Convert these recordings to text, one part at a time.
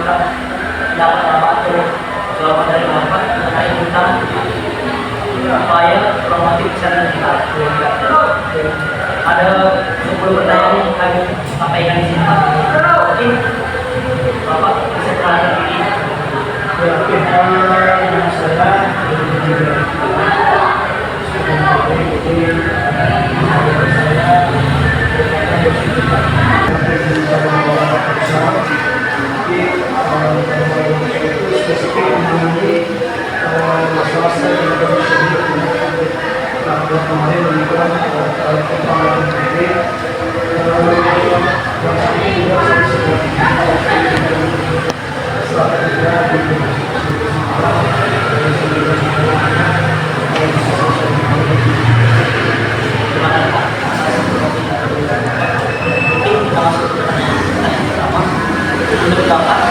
dapat apa atau jawaban dari bapak mengenai tentang upaya promotif kesehatan kita. Ada 10 pertanyaan yang kami sampaikan di sini Pak. Mungkin bapak bisa klarifikasi. Menurut Bapak,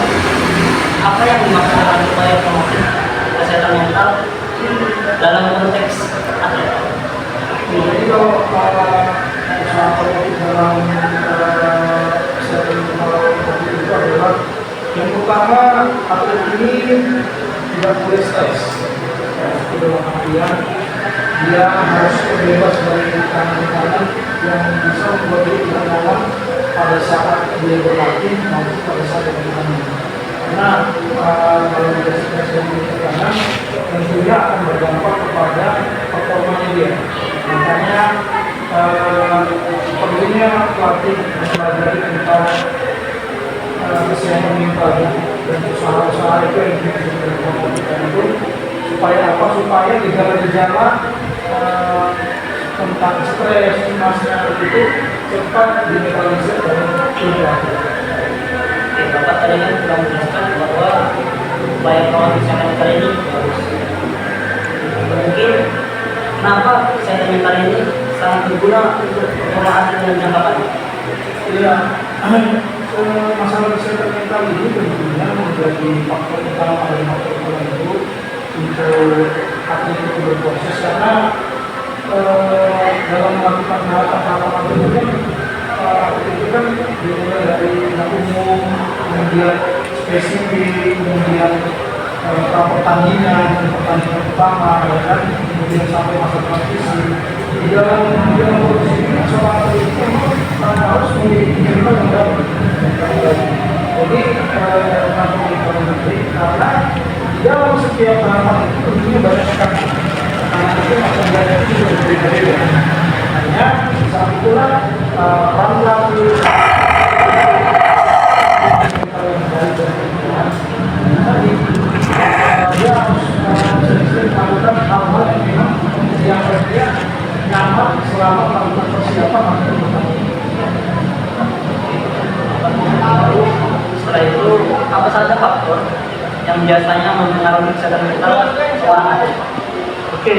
apa yang dimaksudkan upaya promosi kesehatan mental dalam konteks atlet? Jadi kalau usaha promotif dalam kesehatan mental itu adalah yang pertama, atlet ini tidak boleh stres. Itu dalam artian dia harus bebas dari tekanan-tekanan yang bisa membuat dia tidak nyaman pada saat dia berlatih maupun pada saat dia bermain. Karena kalau dia stres dan tekanan, tentunya akan berdampak kepada performanya dia. Makanya perlunya pelatih mempelajari tentang kesehatan mental dan usaha-usaha itu yang bisa dilakukan itu supaya apa? Supaya gejala-gejala tentang stres, cemasnya itu cepat dinetralisir dalam tubuh. Bapak tadi kan sudah menjelaskan bahwa upaya promotif kesehatan mental ini bagus. Mungkin kenapa kesehatan mental ini sangat berguna untuk performa atlet dalam jangka panjang? Iya, masalah kesehatan mental ini tentunya menjadi faktor utama dari faktor itu untuk atlet itu berproses karena dalam melakukan hal-hal itu kan dimulai dari umum, kemudian spesifik, kemudian pertandingan utama, dan kemudian sampai masa transisi. Di dalam proses ini seorang atlet itu harus memiliki mental yang baik. Jadi kenapa kita mengerti? Karena di dalam setiap tahapan itu tentunya banyak sekali. Itu macam banyak itu berbeda-beda. Hanya saat itulah peran pelatih tadi dia harus sering melakukan hal-hal yang memang yang dia nyaman selama melakukan persiapan atau pertandingan. Setelah itu, apa saja faktor yang biasanya mempengaruhi kesehatan mental seorang atlet? Oke,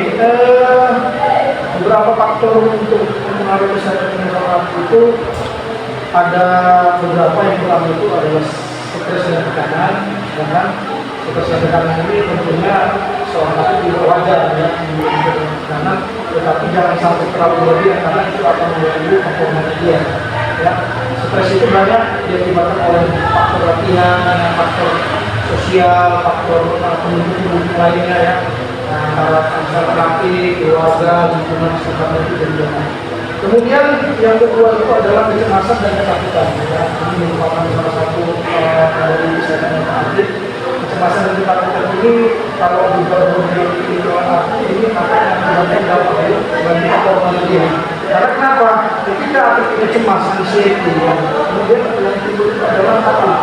beberapa faktor untuk mempengaruhi kesehatan mental itu ada beberapa. Yang pertama itu adalah stres dan tekanan. Dengan stres dan tekanan ini tentunya seorang atlet juga wajar ya memiliki tekanan, tetapi jangan sampai terlalu berlebihan karena itu akan mengganggu performa dia. Ya, stres itu banyak diakibatkan oleh faktor latihan, faktor sosial, faktor pendukung lainnya ya. Antara pelatih, keluarga, lingkungan sekitar itu dan lain-lain. Kemudian yang kedua itu adalah kecemasan dan ketakutan. Ya, ini merupakan salah satu dari kesehatan atlet. Kecemasan dan ketakutan ini kalau digabung dengan lingkungan atlet ini akan menyebabkan dampak bagi performa dia. Karena kenapa? Ketika atlet itu cemas, anxiety, kemudian yang timbul itu adalah takut.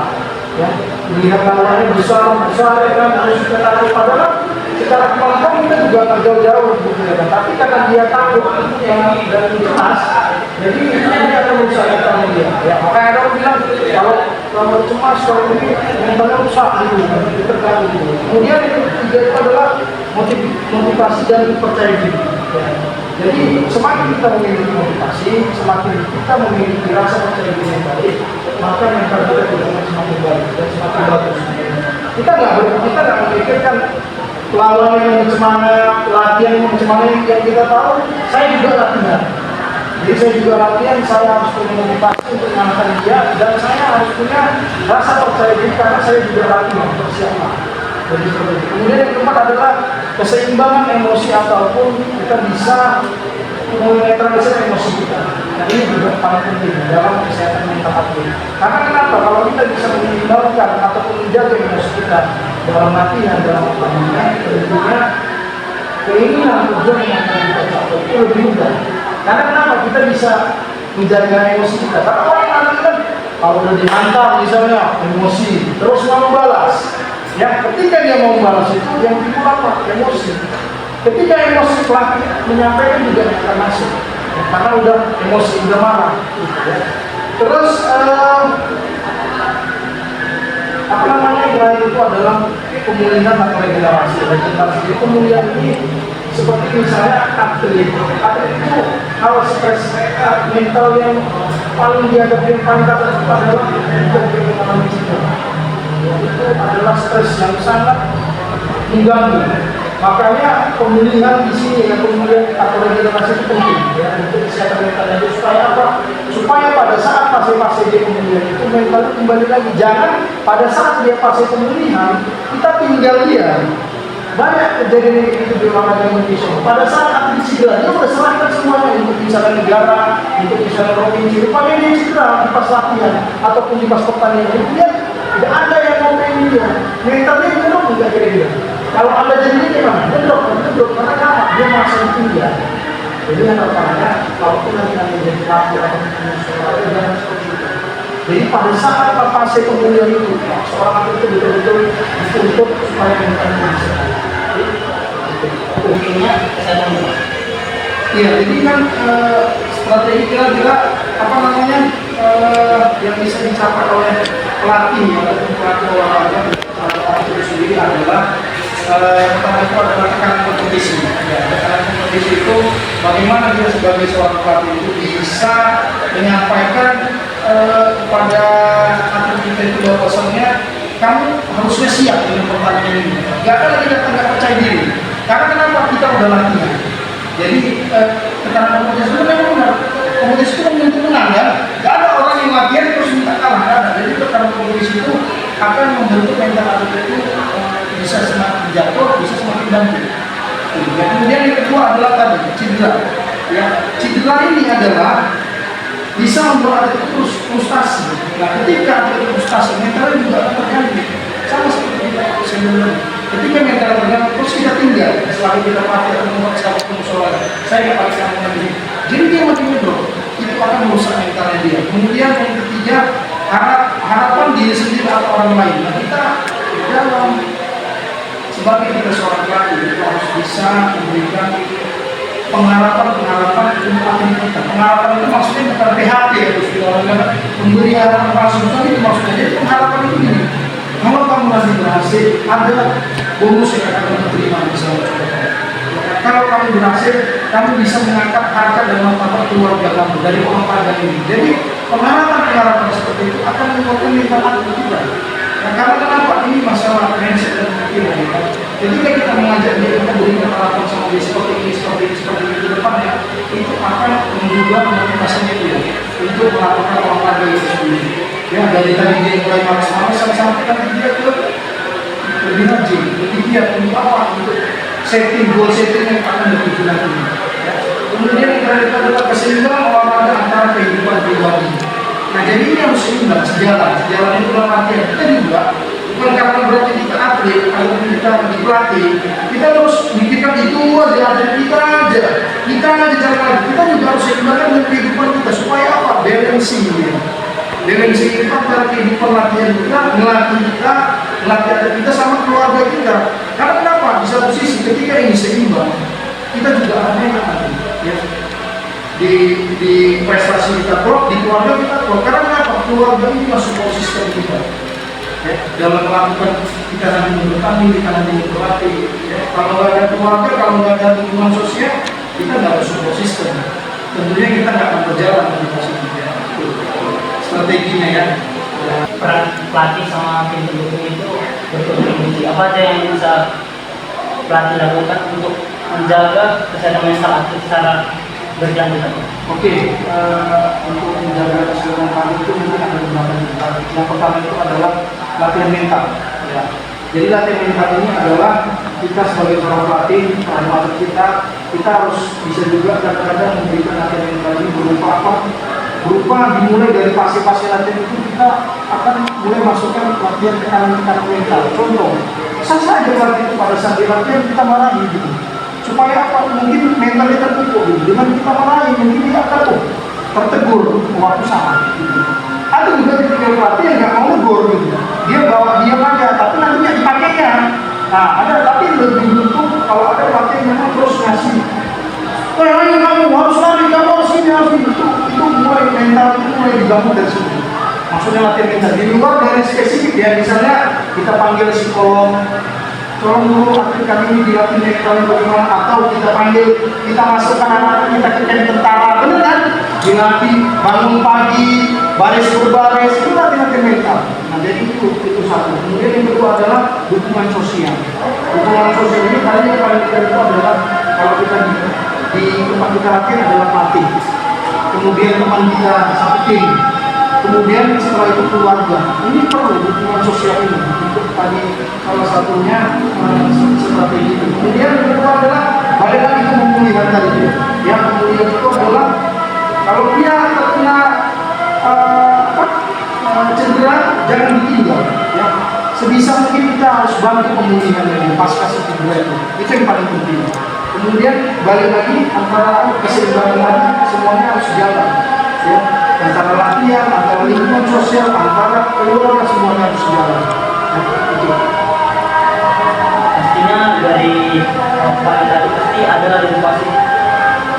Ya, melihat lawannya besar ya kan, harus kita takut. Padahal secara kemampuan kita juga nggak jauh-jauh gitu kan, tapi karena dia takut dan cemas, jadi ini akan merusak mentalnya dia. Ya, makanya ada orang bilang kalau cemas, kalau ini mentalnya rusak gitu, terganggu gitu. Kemudian yang ketiga itu adalah motivasi dan percaya diri. Ya. Jadi semakin kita memiliki motivasi, semakin kita memiliki rasa percaya diri yang baik, maka mental kita juga semakin baik dan semakin bagus. Kita nggak memikirkan lawan yang macam mana, latihan yang macam mana, yang kita tahu. Saya juga latihan. Jadi saya juga latihan, saya harus punya motivasi untuk mengalahkan dia, dan saya harus punya rasa percaya diri karena saya juga latihan persiapan. Jadi seperti itu. Kemudian yang keempat adalah keseimbangan emosi ataupun kita bisa menetralisir emosi kita. Nah ini juga paling penting dalam kesehatan mental atlet. Karena kenapa? Kalau kita bisa menyeimbangkan ataupun menjaga emosi kita dalam latihan, dalam pertandingan, tentunya keinginan tujuan yang akan kita capai itu lebih mudah. Karena kenapa? Kita bisa menjaga emosi kita. Karena orang kan kalau udah dihantam misalnya emosi, terus mau membalas. Ya, ketika dia mau membalas itu yang timbul apa? Emosi. Ketika emosi pelatih menyampaikan juga akan masuk. Ya, karena udah emosi, udah marah. Gitu, ya. Terus apa namanya yang lain itu adalah pemulihan atau regenerasi. Jadi pemulihan ini seperti misalnya atlet itu kalau stres mental yang paling dihadapi paling kata adalah mengalami cedera. Itu adalah stres yang sangat mengganggu. Makanya pemulihan di sini ya, pemulihan atau regenerasi itu penting ya untuk kesehatan mental itu supaya apa? Supaya pada saat fase-fase dia pemulihan itu mental kembali lagi. Jangan pada saat dia fase pemulihan kita tinggal dia. Banyak kejadian itu di olahraga Indonesia. Pada saat atlet cedera, dia sudah serahkan semuanya untuk misalnya negara, untuk misalnya provinsi. Rupanya dia cedera di pas latihan ataupun di pas pertandingan. Kemudian tidak ada yang mau pengen dia. Mentalnya drop juga kira-kira. Kalau anda jadi ini gimana? Dia drop karena apa? Dia merasa ditinggal. Jadi yang terkadang kalau kita nanti menjadi pelatih atau menjadi jangan seperti itu. Jadi pada saat fase pemulihan itu, seorang atlet itu betul-betul dituntut supaya mentalnya bisa. Intinya kesehatan mental. Iya, jadi kan strategi kira-kira apa namanya yang bisa dicapai oleh pelatih ataupun pelatih olahraga atau itu sendiri adalah yang pertama itu adalah tekanan kompetisi. Ya, tekanan kompetisi itu bagaimana dia sebagai seorang pelatih itu bisa menyampaikan kepada atlet kita itu bahwasannya kamu harusnya siap dengan pertandingan ini. Gak ada lagi yang tidak percaya diri. Karena kenapa? Kita udah latihan. Jadi tekanan kompetisi itu memang benar. Kompetisi itu menentu menang ya. Gak ada orang yang latihan terus minta kalah. Gak ada. Jadi tekanan kompetisi itu akan membentuk mental atlet itu bisa semakin jatuh, bisa semakin bangkit. Ya, kemudian yang kedua adalah tadi cedera. Ya, cedera ini adalah bisa membuat atlet itu frustasi. Nah, ketika atlet frustasi, mentalnya juga akan terganggu. Sama seperti kita sebelumnya. Ketika mental terganggu, terus kita tinggal. Selalu kita pakai atau membuat sahabat musola. Saya nggak pakai kamu lagi. Jadi dia makin ngedrop. Itu akan merusak mentalnya dia. Kemudian yang ketiga, harapan diri sendiri atau orang lain. Nah, kita dalam sebagai kita seorang pelatih kita harus bisa memberikan pengharapan untuk atlet kita. Pengharapan itu maksudnya bukan PHP ya, memberi harapan palsu itu maksudnya. Jadi pengharapan itu gini, kalau kamu nanti berhasil ada bonus yang akan kamu terima misalnya. Kalau kamu berhasil, kamu bisa mengangkat harkat dan martabat keluarga kamu dari olahraga ini. Jadi pengharapan seperti itu akan menguatkan mental atlet kita. Nah, karena kenapa? Ini masalah mindset dan pikiran ya. Ketika kita mengajak dia, kita berikan harapan sama dia seperti ini ke depannya, itu akan mengubah motivasinya dia untuk melakukan olahraga itu sendiri. Ya, dari tadi dia mulai malas-malas sampai nanti dia ke lebih rajin, lebih giat untuk apa? Untuk goal setting yang akan dituju nanti. Ya. Kemudian yang terakhir adalah keseimbangan olahraga antara kehidupan pribadi. Nah, jadi ini harus seimbang, sejalan itu dalam artian kita juga bukan karena berarti kita atlet atau kita pelatih, kita terus mikirkan itu aja jalan. Kita juga harus seimbangkan dengan kehidupan kita supaya apa? Balancing itu antara kehidupan latihan kita, melatih atlet kita sama keluarga kita. Karena kenapa? Di satu sisi ketika ini seimbang, kita juga akan enak ya. Di prestasi kita klop, di keluarga kita klop. Karena kenapa? Keluarga ini masuk konsisten kita ya, dalam melakukan kita nanti bertanding, kita nanti berlatih ya. Kalau nggak ada keluarga, kalau nggak ada lingkungan sosial, kita nggak masuk konsisten. Tentunya kita nggak akan berjalan motivasi kita. Strateginya ya. Peran pelatih sama tim pendukung itu berkontribusi apa aja yang bisa pelatih lakukan untuk menjaga kesehatan mental atlet secara berkelanjutan. Oke, untuk menjaga kesehatan kami itu mungkin ada beberapa hal. Yang pertama itu adalah latihan mental. Ya. Jadi latihan mental ini adalah kita sebagai seorang pelatih, kita harus bisa juga kadang-kadang memberikan latihan mental ini berupa apa? Berupa dimulai dari fase-fase latihan itu kita akan mulai masukkan latihan tekanan mental. Contoh, saja latihan itu pada saat di latihan kita marahi gitu. Supaya apa? Mungkin mentalnya terpukul gitu. Dengan kita marahi mungkin dia akan tertegur waktu sama gitu. Ada juga ketika pelatih yang nggak mau negur gitu. Dia bawa dia aja, tapi nantinya dipakainya. Nah, ada tapi lebih bentuk kalau ada pelatih yang memang terus ngasih. Ayo kamu harus lari, kamu harus ini harus itu mulai mental itu mulai dibangun dari situ. Maksudnya latihan mental di luar dari spesifik ya, misalnya kita panggil psikolog, tolong dulu atlet kami ini dilatih mental bagaimana, atau kita panggil, kita masukkan anak-anak kita ke camp tentara, benar kan? Dilatih bangun pagi, baris berbaris, itu latihan mental. Nah jadi itu satu. Kemudian yang kedua adalah dukungan sosial. Dukungan sosial ini kali yang paling penting itu adalah kalau kita di tempat kita latihan adalah pelatih, kemudian teman kita satu tim, kemudian setelah itu keluarga. Ini perlu dukungan sosial ini untuk tadi salah satunya strategi itu. Kemudian yang kedua adalah balik lagi ke pemulihan tadi. Yang pemulihan itu adalah kalau dia terkena cedera jangan ditinggal. Ya. Sebisa mungkin kita harus bantu pemulihannya pasca cedera itu. Itu yang paling penting. Kemudian balik lagi antara keseimbangan lagi semuanya harus jalan. Ya. Antara latihan, antara lingkungan sosial, antara keluarga semuanya harus jalan. Itu. Pastinya dari Pak tadi pasti ada edukasi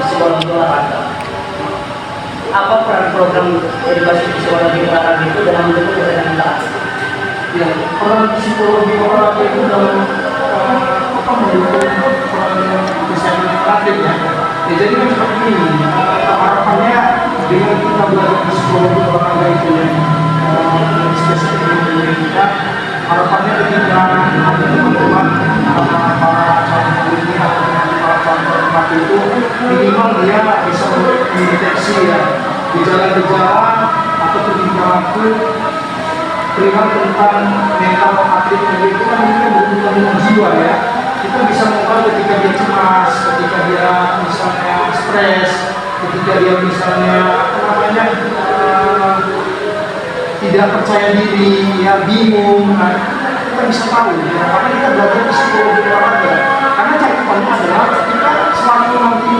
psikologi olahraga. Apa peran program edukasi psikologi olahraga itu dalam mendukung kesehatan mental? Ya, peran psikologi olahraga itu dalam mendukung kesehatan atlet ya. Ya jadi kan seperti ini. Harapannya dengan kita belajar psikologi olahraga itu yang spesifik dengan kita, harapannya ketika ada teman-teman para calon ini para calon pelatih itu minimal dia bisa mendeteksi ya gejala-gejala atau tingkah-laku perihal tentang mental atlet itu kan ini kan berhubungan dengan jiwa ya. Kita bisa mengetahui ketika dia cemas, ketika dia misalnya stres, ketika dia misalnya tidak percaya diri, ya bingung, nah, kita bisa tahu ya, karena kita belajar psikologi olahraga. Karena cakupannya adalah kita selalu nanti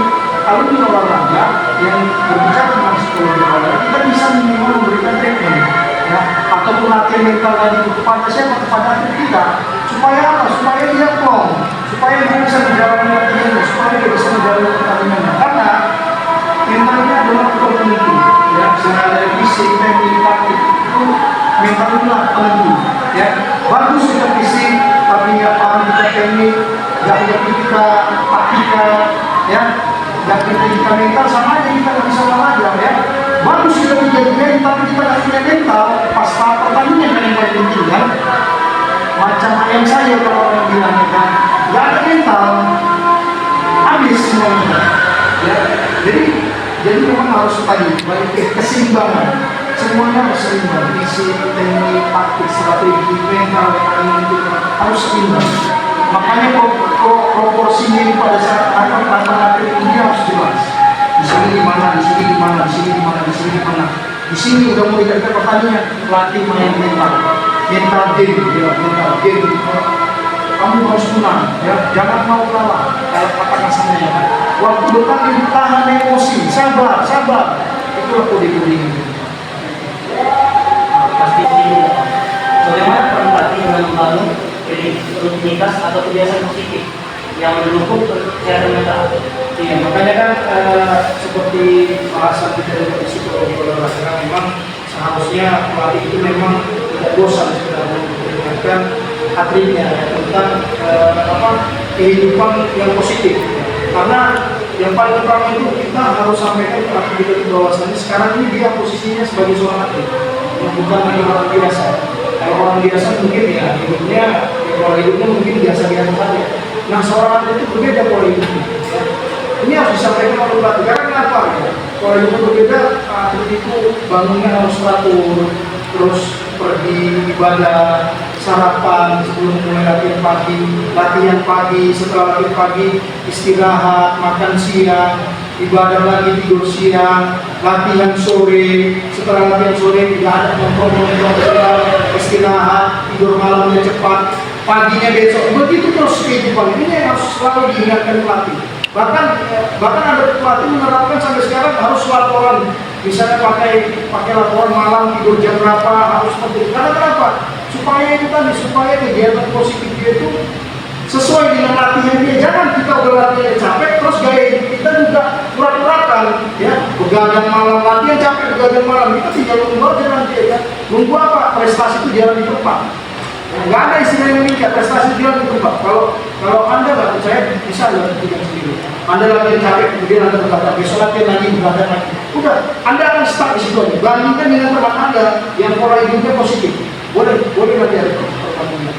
alumni olahraga yang berbicara tentang psikologi olahraga, kita bisa minimal memberikan treatment, ya, ataupun latihan mental tadi kepada siapa, kepada atlet kita, supaya apa? Supaya dia plong, supaya dia bisa menjalani latihannya, supaya dia bisa menjalani pertandingannya. Karena mentalnya adalah faktor penting, ya, sehingga dari fisik, teknik, taktik itu mental itulah penentu, ya. Bagus kita fisik, tapi nggak paham kita teknik, nggak ngerti kita taktika, ya, nggak ngerti kita mental, sama aja kita nggak bisa olahraga, ya. Bagus kita punya mental, tapi kita nggak punya mental, pas pertandingan yang paling penting kan. Macam ayam saya kalau orang bilang kan, nggak ada mental, habis semuanya, ya. Jadi memang harus tadi balik ke keseimbangan, semuanya harus seimbang, fisik, teknik, taktik, strategi, mental, itu harus seimbang. Makanya proporsinya pada saat antara ini harus jelas. Di sini di mana, di sini di mana, di sini di mana, di sini di mana. Di sini udah mau dikatakan pertandingan, latih main mental game, ya, mental game. Kamu harus menang, ya, jangan mau kalah. Kalau kata kasarnya, ya, waktu bertanding tahan emosi, sabar. Itulah kode-kode ini. Pasti bagaimana peran pelatih yang membangun rutinitas atau kebiasaan positif yang mendukung kesehatan mental? Iya, makanya kan seperti bahasan kita dari psikologi olahraga, memang seharusnya pelatih itu memang tidak bosan sudah mengingatkan atletnya ya, tentang kehidupan yang positif. Karena yang paling utama itu kita harus sampaikan ke atlet kita itu bahwasannya sekarang ini dia posisinya sebagai seorang atlet, bukan lagi orang biasa. Kalau orang biasa mungkin ya hidupnya, pola hidupnya mungkin biasa-biasa saja. Nah, seorang atlet itu berbeda pola hidupnya. Ya. Ini harus disampaikan oleh pelatih. Karena kenapa ya? Kalau itu berbeda, atlet itu bangunnya harus teratur, terus pergi ibadah, sarapan sebelum mulai latihan pagi, setelah latihan pagi istirahat, makan siang, ibadah lagi, tidur siang, latihan sore, setelah latihan sore tidak ada nongkrong, istirahat, tidur malamnya cepat, paginya besok, begitu terus kehidupan ini yang harus selalu diingatkan pelatih. Bahkan ada pelatih menerapkan sampai sekarang harus laporan, misalnya pakai laporan malam tidur jam berapa, harus seperti itu. Karena kenapa? Supaya kegiatan positif dia itu sesuai dengan latihan dia. Jangan kita udah latihan capek terus gaya hidup kita juga pura-purakan, ya, begadang malam, latihan capek begadang malam, kita tinggal nunggu aja nanti, ya. Nunggu apa? Prestasi itu jalan di tempat. Nggak ada istilah yang meningkat, prestasi jalan di tempat. Kalau Anda nggak percaya, bisa Anda buktikan sendiri. Anda latihan capek, kemudian Anda berkata, besok latihan lagi, begadang lagi. Udah, Anda akan stuck di situ aja. Bandingkan dengan teman Anda yang pola hidupnya positif. Boleh latihan pertandingan.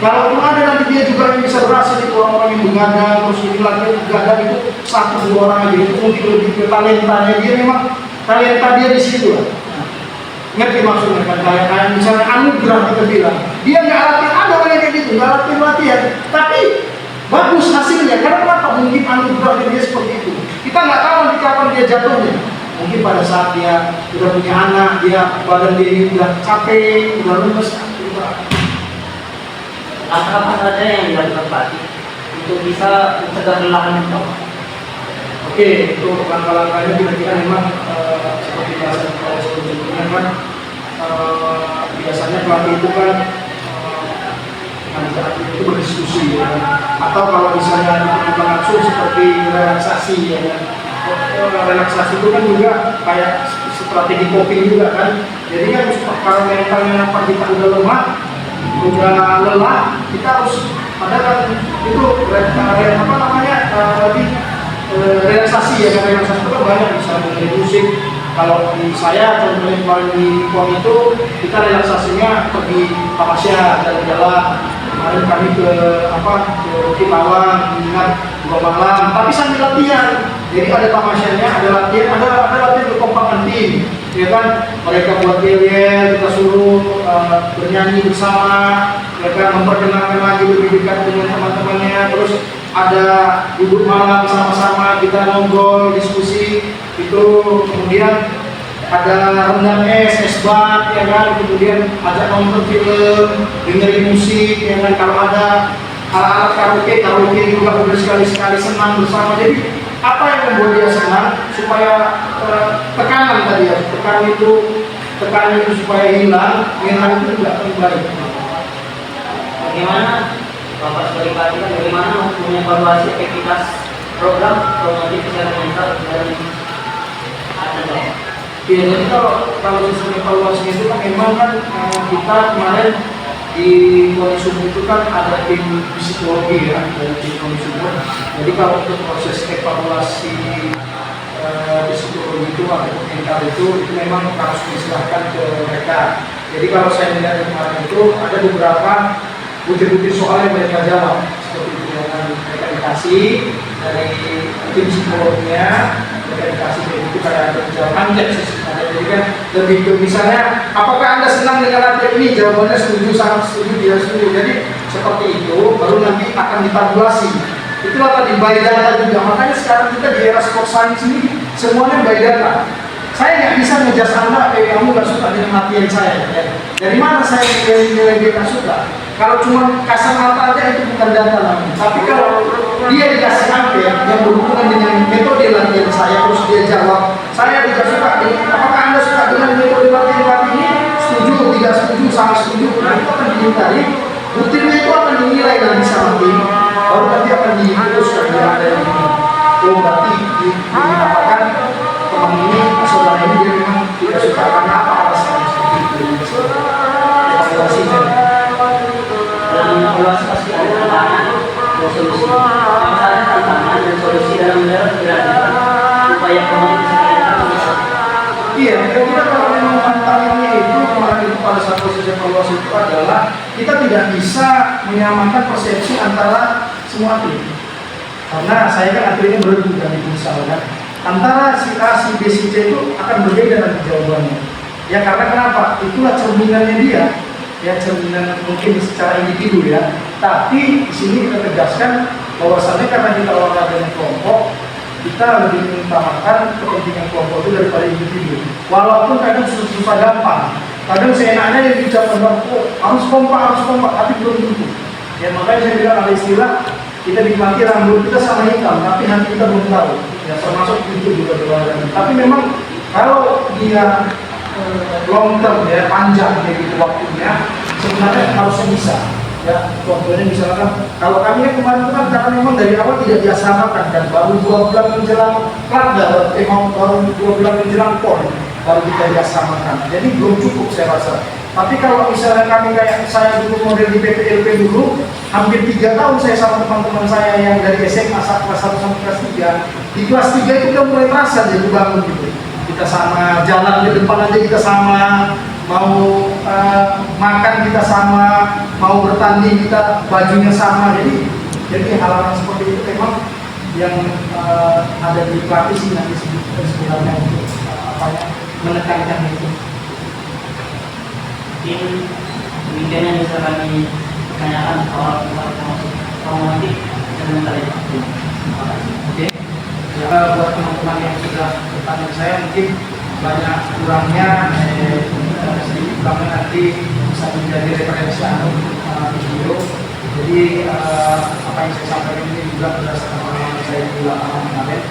Kalau ada nanti dia juga yang bisa berhasil itu orang-orang yang begadang, terus ini latihan begadang itu 1-2 orang aja, itu mungkin lebih ke talentanya dia, memang talenta dia di situ lah. Ngerti maksudnya kan, kayak misalnya anugerah kita bilang, dia nggak latihan, ada orang yang kayak gitu, nggak latihan, tapi bagus hasilnya. Karena kenapa? Mungkin anugerah dia seperti itu. Kita nggak tahu nanti kapan dia jatuhnya. Mungkin pada saat dia sudah punya anak, dia badan dia ini udah capek, udah lemes, Apa saja yang dilakukan pelatih untuk bisa mencegah kelelahan itu? Oke, untuk langkah-langkahnya kira-kira memang seperti bahasa sebelumnya kan, biasanya pelatih itu kan itu berdiskusi, ya kan? Atau kalau misalnya kita langsung seperti relaksasi, ya kan? Relaksasi itu kan juga kayak strategi coping juga kan. Jadi kan kalau mentalnya kita udah lemah, udah lelah, kita harus ada kan itu relaksasi, ya kan. Relaksasi itu kan banyak, bisa dengerin musik. Kalau di saya contohnya kemarin di PON itu kita relaksasinya pergi tamasya, jalan-jalan. Kemarin kami ke Kilauan, ingat 2 malam, tapi sambil latihan. Jadi ada tamasyanya, ada latihan kekompakan tim, ya kan. Mereka buat yel, kita suruh bernyanyi bersama, mereka memperkenalkan lagi lebih dekat dengan teman-temannya. Terus ada duduk malam sama-sama, kita ngobrol, diskusi itu. Kemudian ada rendang es bat, ya kan. Kemudian ajak nonton film, dengerin musik, ya kan. Kalau ada alat-alat karaoke juga udah sekali-sekali senang bersama. Jadi apa yang membuat dia senang, supaya tekanan tadi ya, tekanan itu supaya hilang itu juga kembali. Bagaimana Bapak sebagai pelatih, bagaimana mengevaluasi efektivitas program promotif kesehatan mental dari atlet? Ya, jadi kalau sistem evaluasi itu kan memang kan kita kemarin di Konisub itu kan ada tim psikologi, ya, dari tim Konisub. Jadi kalau untuk proses evaluasi psikologi itu atau mental itu memang harus diserahkan ke mereka. Jadi kalau saya melihat kemarin itu ada beberapa butir-butir soal yang mereka jawab, seperti itu yang mereka dikasih dari tim psikologinya, mereka dikasih itu kayak jawab angket sih. Jadi kan lebih ke misalnya, apakah Anda senang dengan latihan ini? Jawabannya setuju, sangat setuju, tidak setuju. Jadi seperti itu baru nanti akan ditabulasi. Itulah tadi by data juga. Makanya sekarang kita di era sport science ini semuanya by data. Saya nggak bisa ngejudge Anda, kamu nggak suka dengan latihan saya. Ya. Dari mana saya nilai dia nggak suka? Kalau cuma kasar mata aja itu bukan data namanya. Tapi kalau dia dikasih angket yang berhubungan dengan metode latihan saya, terus dia jawab, saya tidak suka. Apakah Anda suka dengan metode latihan ini? Setuju, tidak setuju, sangat setuju. Nah, itu akan dihindari. Buktinya itu akan dinilai nanti sama tim. Baru nanti akan diputuskan dia ada yang ini. Oh, berarti dikatakan teman ini, saudara ini dia memang tidak suka karena apa alasan seperti itu. Evaluasinya. Dalam evaluasi pasti ada tantangan dan solusi. Yang ada tantangan dan solusi dalam mendorong upaya promotif kesehatan mental. Iya, kira-kira kalau memang tantangannya itu kemarin itu pada saat proses evaluasi itu adalah kita tidak bisa menyamakan persepsi antara semua tim. Karena saya kan akhirnya berhubungan di misalnya. antara si A, si B, si C itu akan berbeda nanti jawabannya. Ya karena kenapa? Itulah cerminannya dia. Ya cerminan mungkin secara individu ya. Tapi di sini kita tegaskan bahwasannya karena kita olahraganya kelompok, kita lebih mengutamakan kepentingan kelompok itu daripada individu. Walaupun kadang susah gampang. Kadang seenaknya yang diucapkan oh, harus kompak, tapi belum tentu. Ya makanya saya bilang ada istilah kita nikmati rambut kita sama hitam, tapi hati kita belum tahu. Ya termasuk itu juga berolahraga. Tapi memang kalau dia long term ya panjang gitu waktunya sebenarnya harusnya bisa ya contohnya misalkan kalau kami kan kemarin kan karena memang dari awal tidak diasamakan kan baru 2 bulan menjelang Radar baru 2 bulan menjelang PON baru kita diasamakan jadi belum cukup saya rasa tapi kalau misalnya kami kayak saya dulu model di PPLP dulu hampir 3 tahun saya sama teman-teman saya yang dari SMA kelas 1 sampai kelas 3 di kelas 3 itu udah mulai terasa jadi bangun gitu kita sama jalan di depan aja kita sama mau makan kita sama mau bertanding kita bajunya sama jadi hal-hal seperti itu memang yang ada di pelatih sih nanti sebenarnya untuk menekankan itu mungkin demikian yang bisa kami tanyakan soal promotif dengan kalian. Oke. Buat teman-teman yang sudah bertanya saya mungkin banyak kurangnya sedikit kurangnya nanti bisa menjadi referensi untuk video. Jadi apa yang saya sampaikan ini juga berdasarkan pengalaman saya di lapangan kemarin.